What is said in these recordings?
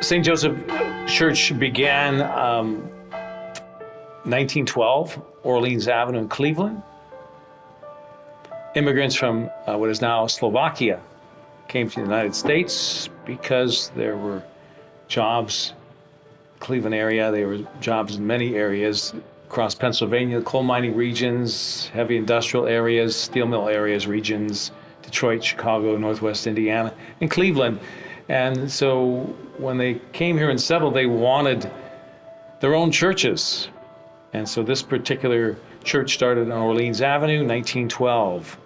St. Joseph Church began 1912, Orleans Avenue in Cleveland. Immigrants from what is now Slovakia came to the United States because there were jobs in the Cleveland area. There were jobs in many areas across Pennsylvania, coal mining regions, heavy industrial areas, steel mill areas, regions, Detroit, Chicago, Northwest Indiana, and Cleveland. And so when they came here and settled, they wanted their own churches. And so this particular church started on Orleans Avenue, 1912.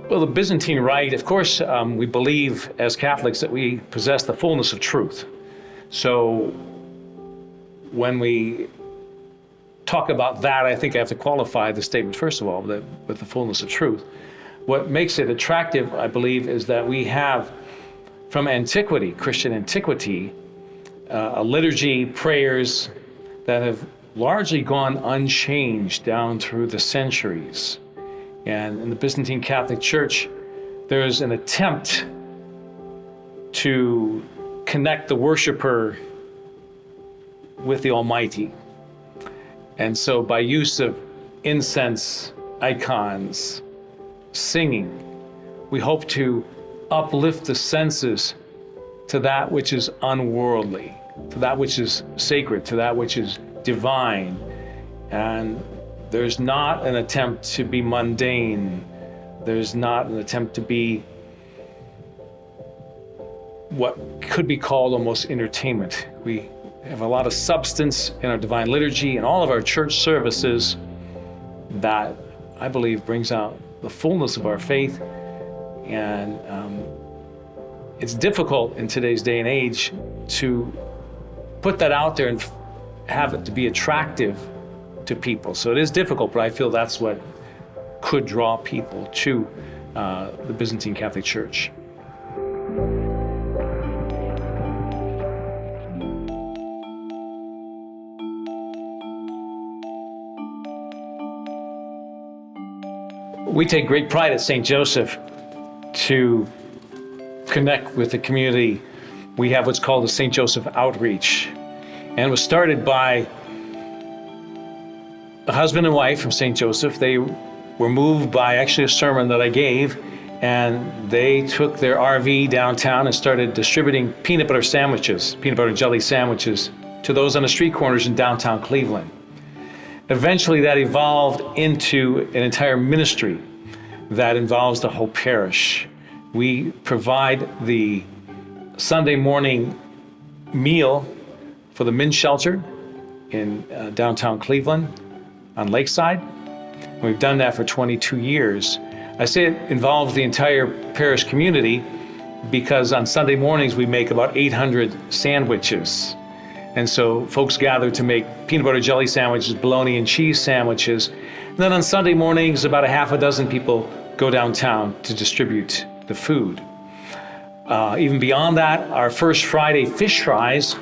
Well, the Byzantine Rite, of course, we believe as Catholics that we possess the fullness of truth. So when we talk about that, I think I have to qualify the statement, first of all, that with the fullness of truth. What makes it attractive, I believe, is that we have, from antiquity, Christian antiquity, a liturgy, prayers that have largely gone unchanged down through the centuries. And in the Byzantine Catholic Church, there's an attempt to connect the worshiper with the Almighty. And so by use of incense, icons, singing, we hope to uplift the senses to that which is unworldly, to that which is sacred, to that which is divine. And there's not an attempt to be mundane. There's not an attempt to be what could be called almost entertainment. We have a lot of substance in our divine liturgy and all of our church services that I believe brings out the fullness of our faith. And it's difficult in today's day and age to put that out there and have it to be attractive to people. So it is difficult, but I feel that's what could draw people to the Byzantine Catholic Church. We take great pride at St. Joseph to connect with the community. We have what's called the St. Joseph Outreach, and it was started by a husband and wife from St. Joseph. They were moved by actually a sermon that I gave, and they took their RV downtown and started distributing peanut butter jelly sandwiches to those on the street corners in downtown Cleveland. Eventually that evolved into an entire ministry that involves the whole parish. We provide the Sunday morning meal for the men's shelter in downtown Cleveland on Lakeside. We've done that for 22 years. I say it involves the entire parish community because on Sunday mornings we make about 800 sandwiches. And so folks gather to make peanut butter jelly sandwiches, bologna and cheese sandwiches. And then on Sunday mornings, about a half a dozen people go downtown to distribute the food. Even beyond that, our First Friday fish fries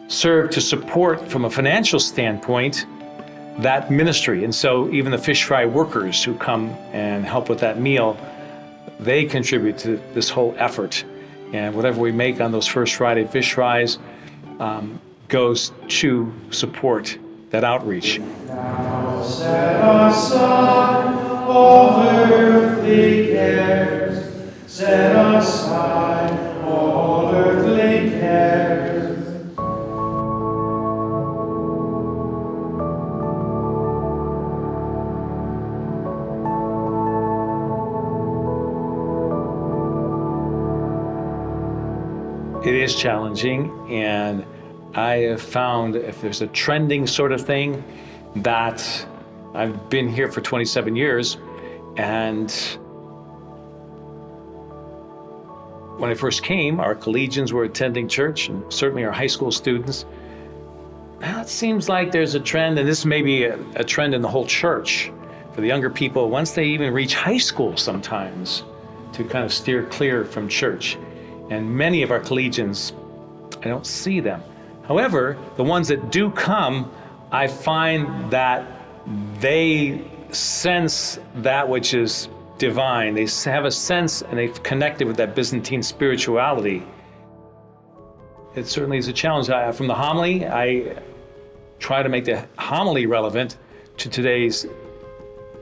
serve to support, from a financial standpoint, that ministry. And so even the fish fry workers who come and help with that meal, they contribute to this whole effort. And whatever we make on those First Friday fish fries goes to support that outreach. Now set aside all earthly cares, set aside all earthly cares. It is challenging, and I have found if there's a trending sort of thing, that I've been here for 27 years, and when I first came, our collegians were attending church, and certainly our high school students. Now it seems like there's a trend, and this may be a trend in the whole church, for the younger people, once they even reach high school sometimes, to kind of steer clear from church. And many of our collegians, I don't see them. However, the ones that do come I find that they sense that which is divine. They have a sense and they've connected with that Byzantine spirituality. It certainly is a challenge. From the homily, I try to make the homily relevant to today's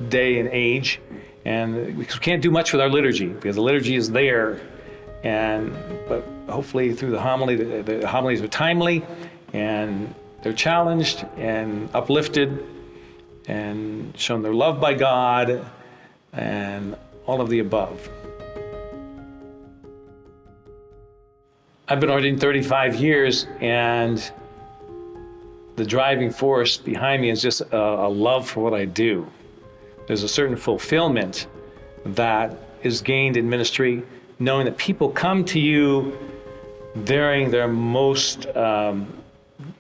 day and age. And we can't do much with our liturgy because the liturgy is there. But hopefully through the homily, the homilies are timely and they're challenged and uplifted and shown their love by God and all of the above. I've been ordained 35 years, and the driving force behind me is just a love for what I do. There's a certain fulfillment that is gained in ministry, knowing that people come to you during their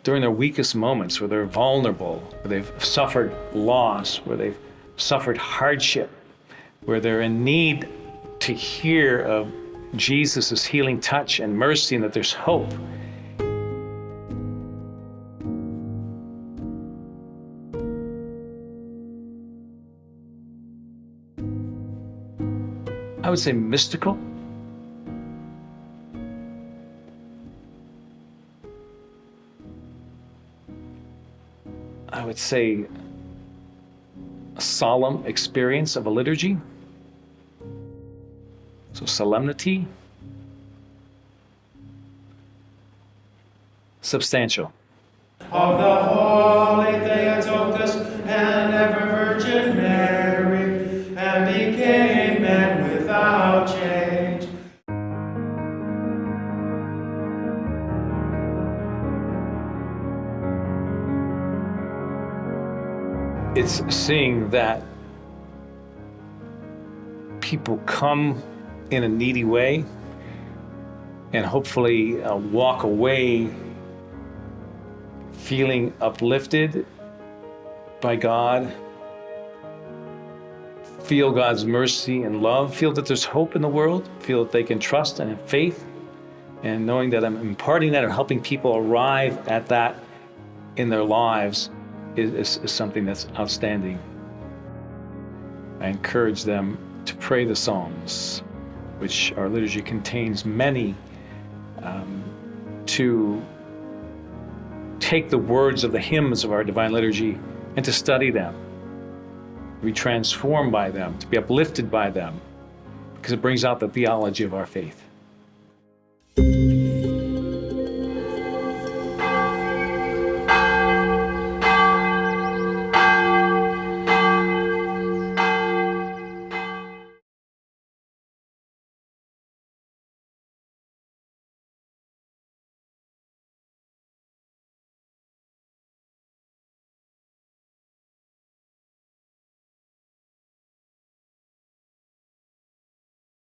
during their weakest moments, where they're vulnerable, where they've suffered loss, where they've suffered hardship, where they're in need to hear of Jesus' healing touch and mercy, and that there's hope. I would say mystical. I would say a solemn experience of a liturgy. So solemnity. Substantial. Of the Holy Theotokos and ever Virgin Mary, and became man without change. It's seeing that people come in a needy way and hopefully walk away feeling uplifted by God, feel God's mercy and love, feel that there's hope in the world, feel that they can trust and have faith, and knowing that I'm imparting that or helping people arrive at that in their lives is something that's outstanding. I encourage them to pray the Psalms, which our liturgy contains many, to take the words of the hymns of our divine liturgy and to study them, to be transformed by them, to be uplifted by them, because it brings out the theology of our faith.